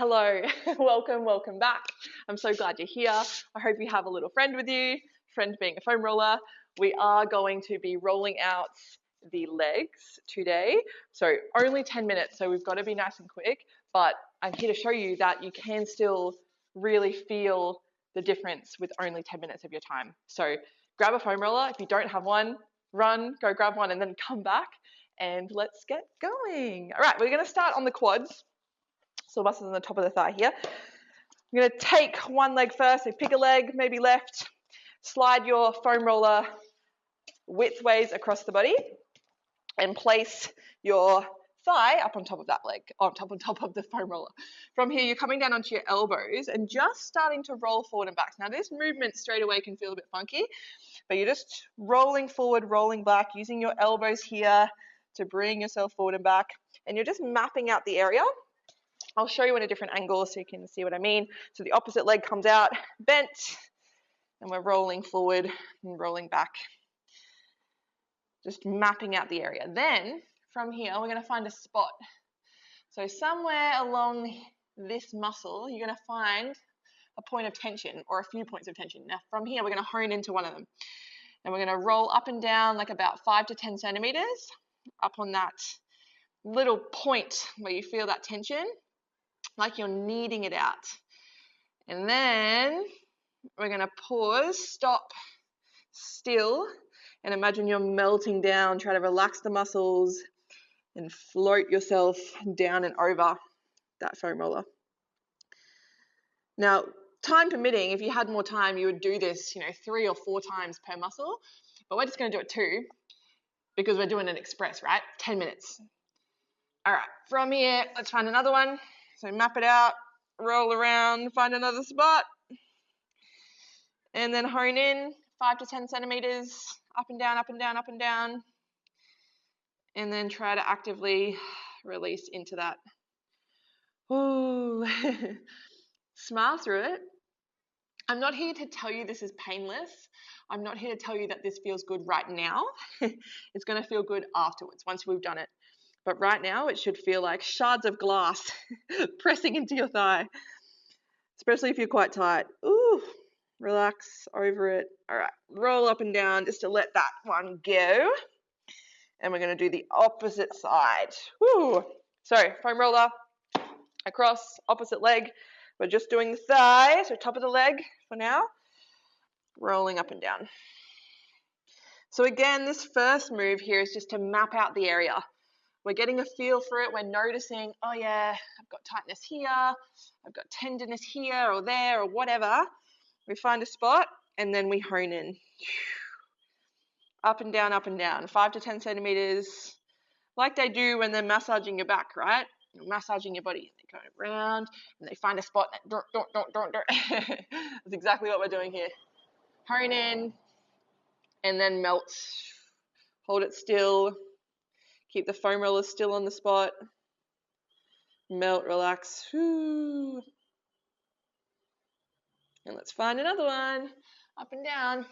Hello, welcome back. I'm so glad you're here. I hope you have a little friend with you, friend being a foam roller. We are going to be rolling out the legs today. So only 10 minutes, so we've got to be nice and quick, but I'm here to show you that you can still really feel the difference with only 10 minutes of your time. So grab a foam roller. If you don't have one, run, go grab one and then come back and let's get going. All right, we're going to start on the quads. So muscles on the top of the thigh here. I'm going to take one leg first, so pick a leg, maybe left, slide your foam roller widthways across the body and place your thigh up on top of that leg, on top of the foam roller. From here, you're coming down onto your elbows and just starting to roll forward and back. Now this movement straight away can feel a bit funky, but you're just rolling forward, rolling back, using your elbows here to bring yourself forward and back, and you're just mapping out the area. I'll show you in a different angle so you can see what I mean. So the opposite leg comes out, bent, and we're rolling forward and rolling back. Just mapping out the area. Then, from here, we're going to find a spot. So somewhere along this muscle, you're going to find a point of tension or a few points of tension. Now, from here, we're going to hone into one of them. And we're going to roll up and down like about 5 to 10 centimeters up on that little point where you feel that tension, like you're kneading it out. And then we're going to pause, stop, still, and imagine you're melting down. Try to relax the muscles and float yourself down and over that foam roller. Now, time permitting, if you had more time, you would do this, 3 or 4 times per muscle, but we're just going to do it 2 because we're doing an express, right? 10 minutes. All right, from here, let's find another one. So map it out, roll around, find another spot, and then hone in 5 to 10 centimeters, up and down, up and down, up and down, and then try to actively release into that. Ooh, smile through it. I'm not here to tell you this is painless. I'm not here to tell you that this feels good right now. It's going to feel good afterwards, once we've done it. But right now, it should feel like shards of glass pressing into your thigh, especially if you're quite tight. Ooh, relax over it. All right, roll up and down just to let that one go. And we're going to do the opposite side. Woo. So foam roller, across, opposite leg. We're just doing the thigh, so top of the leg for now. Rolling up and down. So again, this first move here is just to map out the area. We're getting a feel for it. We're noticing, oh yeah, I've got tightness here, I've got tenderness here or there or whatever. We find a spot and then we hone in. Up and down, 5 to 10 centimeters, like they do when they're massaging your back, right? You're massaging your body. They go around and they find a spot. That's exactly what we're doing here. Hone in and then melt. Hold it still. Keep the foam roller still on the spot. Melt, relax. And let's find another one. Up and down.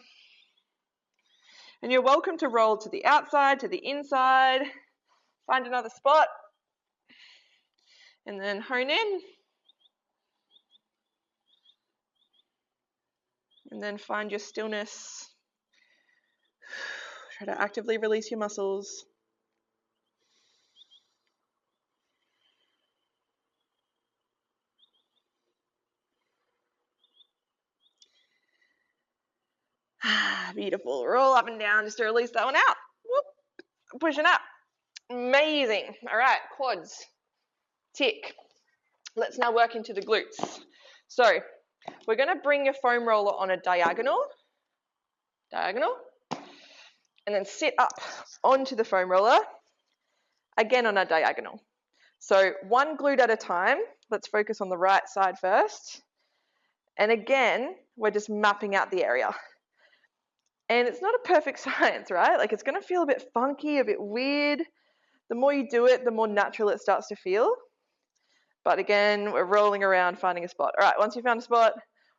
And you're welcome to roll to the outside, to the inside. Find another spot. And then hone in. And then find your stillness. Try to actively release your muscles. Beautiful. Roll up and down just to release that one out. Whoop. Pushing up. Amazing. All right, quads. Tick. Let's now work into the glutes. So we're going to bring your foam roller on a diagonal, and then sit up onto the foam roller, again on a diagonal. So one glute at a time. Let's focus on the right side first. And again, we're just mapping out the area. And it's not a perfect science, right? Like it's going to feel a bit funky, a bit weird. The more you do it, the more natural it starts to feel. But again, we're rolling around, finding a spot. All right, once you found a spot,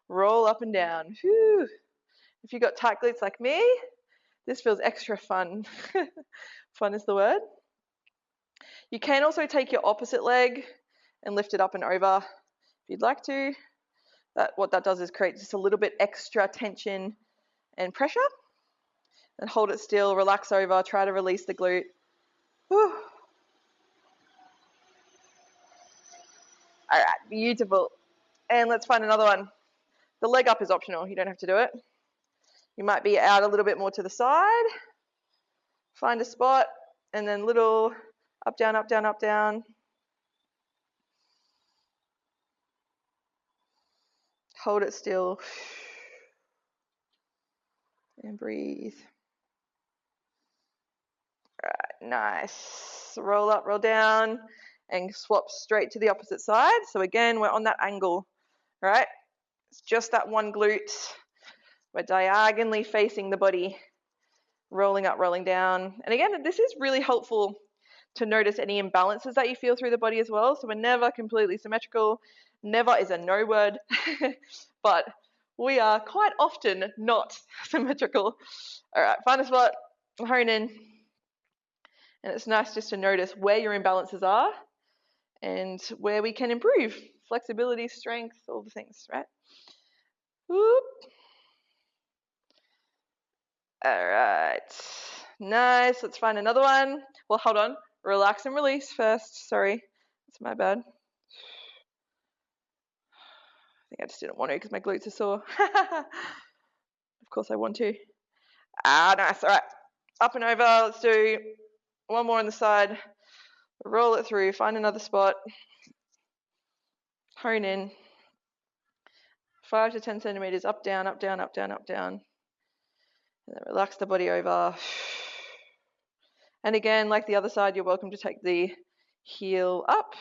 roll up and down. Whew. If you've got tight glutes like me, this feels extra fun. Fun is the word. You can also take your opposite leg and lift it up and over. you'd like to. What that does is create just a little bit extra tension and pressure. And hold it still, relax over, try to release the glute. Whew. All right, beautiful. And let's find another one. The leg up is optional, you don't have to do it. You might be out a little bit more to the side. Find a spot, and then little up, down, up, down, up, down. Hold it still. And breathe. All right, nice. Roll up, roll down, and swap straight to the opposite side. So again, we're on that angle, right? It's just that one glute. We're diagonally facing the body, rolling up, rolling down. And again, this is really helpful to notice any imbalances that you feel through the body as well. So we're never completely symmetrical. Never is a no word, but we are quite often not symmetrical. All right, find a spot, hone in. And it's nice just to notice where your imbalances are and where we can improve. Flexibility, strength, all the things, right? Whoop. All right, nice. Let's find another one. Well, hold on. Relax and release first. Sorry, it's my bad. I think I just didn't want to because my glutes are sore. Of course I want to. Nice. All right, up and over. Let's do one more on the side. Roll it through. Find another spot. Hone in. 5 to 10 centimeters, up, down, up, down, up, down, up, down. And then relax the body over. And again, like the other side, you're welcome to take the heel up.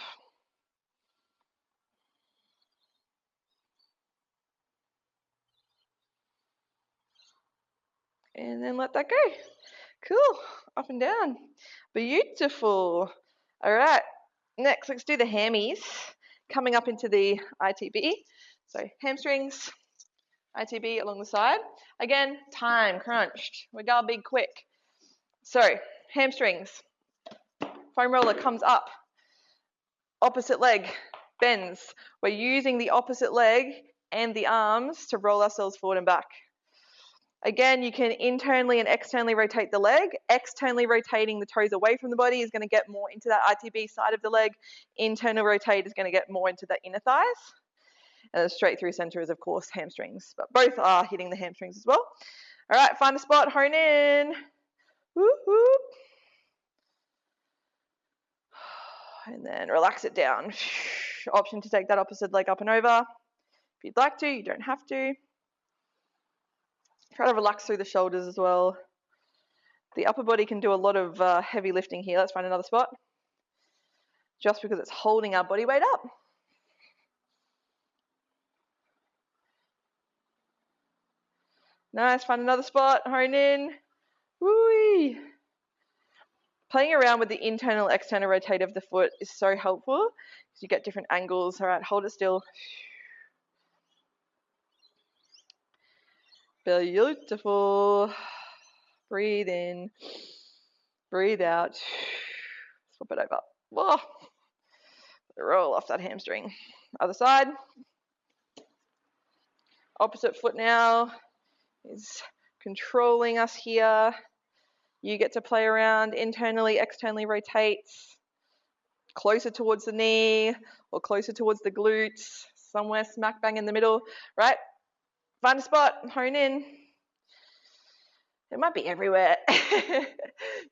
And then let that go. Cool. Up and down. Beautiful. All right. Next, let's do the hammies. Coming up into the ITB. So hamstrings, ITB along the side. Again, time crunched. We gotta be quick. So hamstrings. Foam roller comes up. Opposite leg bends. We're using the opposite leg and the arms to roll ourselves forward and back. Again, you can internally and externally rotate the leg. Externally rotating the toes away from the body is going to get more into that ITB side of the leg. Internal rotate is going to get more into the inner thighs. And the straight through center is, of course, hamstrings. But both are hitting the hamstrings as well. All right, find a spot, hone in. Whoop, whoop. And then relax it down. Option to take that opposite leg up and over. If you'd like to, you don't have to. Try to relax through the shoulders as well. The upper body can do a lot of heavy lifting here. Let's find another spot. Just because it's holding our body weight up. Nice, find another spot, hone in. Woo-wee. Playing around with the internal, external rotate of the foot is so helpful because you get different angles. All right, hold it still. Beautiful. Breathe in, breathe out. Swap it over. Whoa. Roll off that hamstring. Other side. Opposite foot now is controlling us here. You get to play around internally, externally rotates. Closer towards the knee or closer towards the glutes. Somewhere smack bang in the middle, right? Find a spot, hone in. It might be everywhere.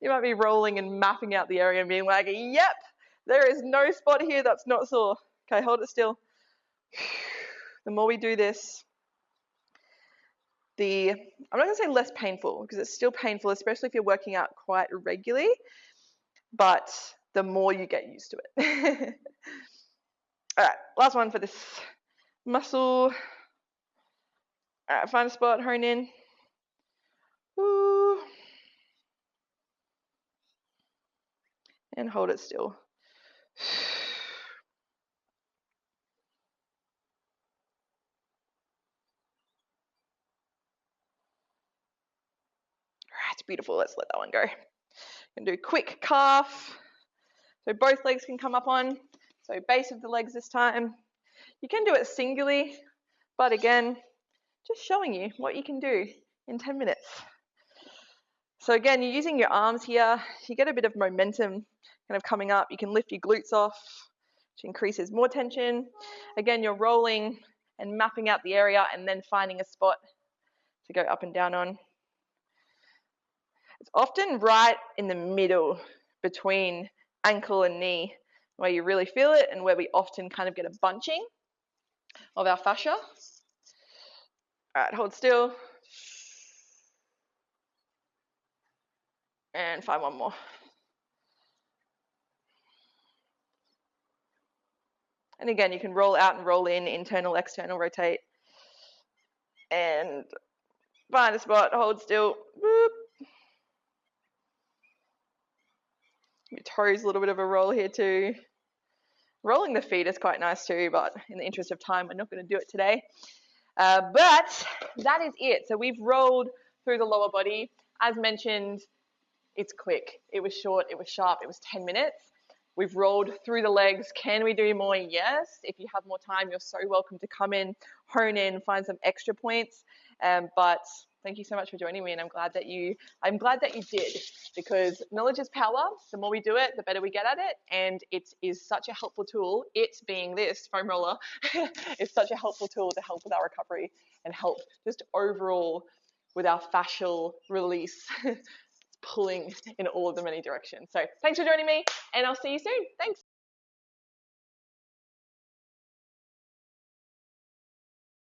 You might be rolling and mapping out the area and being like, yep, there is no spot here that's not sore. Okay, hold it still. The more we do this, I'm not going to say less painful because it's still painful, especially if you're working out quite regularly, but the more you get used to it. All right, last one for this muscle. All right, find a spot, hone in. Woo. And hold it still. It's beautiful. Let's let that one go. And do quick calf. So both legs can come up on. So base of the legs this time. You can do it singly, but again, just showing you what you can do in 10 minutes. So again, you're using your arms here. You get a bit of momentum kind of coming up. You can lift your glutes off, which increases more tension. Again, you're rolling and mapping out the area and then finding a spot to go up and down on. It's often right in the middle between ankle and knee where you really feel it and where we often kind of get a bunching of our fascia. All right, hold still. And find one more. And again, you can roll out and roll in, internal, external, rotate. And find a spot, hold still. Boop. Your toes, a little bit of a roll here too. Rolling the feet is quite nice too, but in the interest of time, we're not going to do it today. But that is it. So we've rolled through the lower body. As mentioned, it's quick. It was short, it was sharp, it was 10 minutes. We've rolled through the legs. Can we do more? Yes. If you have more time, you're so welcome to come in, hone in, find some extra points. But thank you so much for joining me, and I'm glad that you did, because knowledge is power. The more we do it, the better we get at it, and it is such a helpful tool. It being this foam roller is such a helpful tool to help with our recovery and help just overall with our fascial release. Pulling in all of the many directions. So thanks for joining me, and I'll see you soon. Thanks.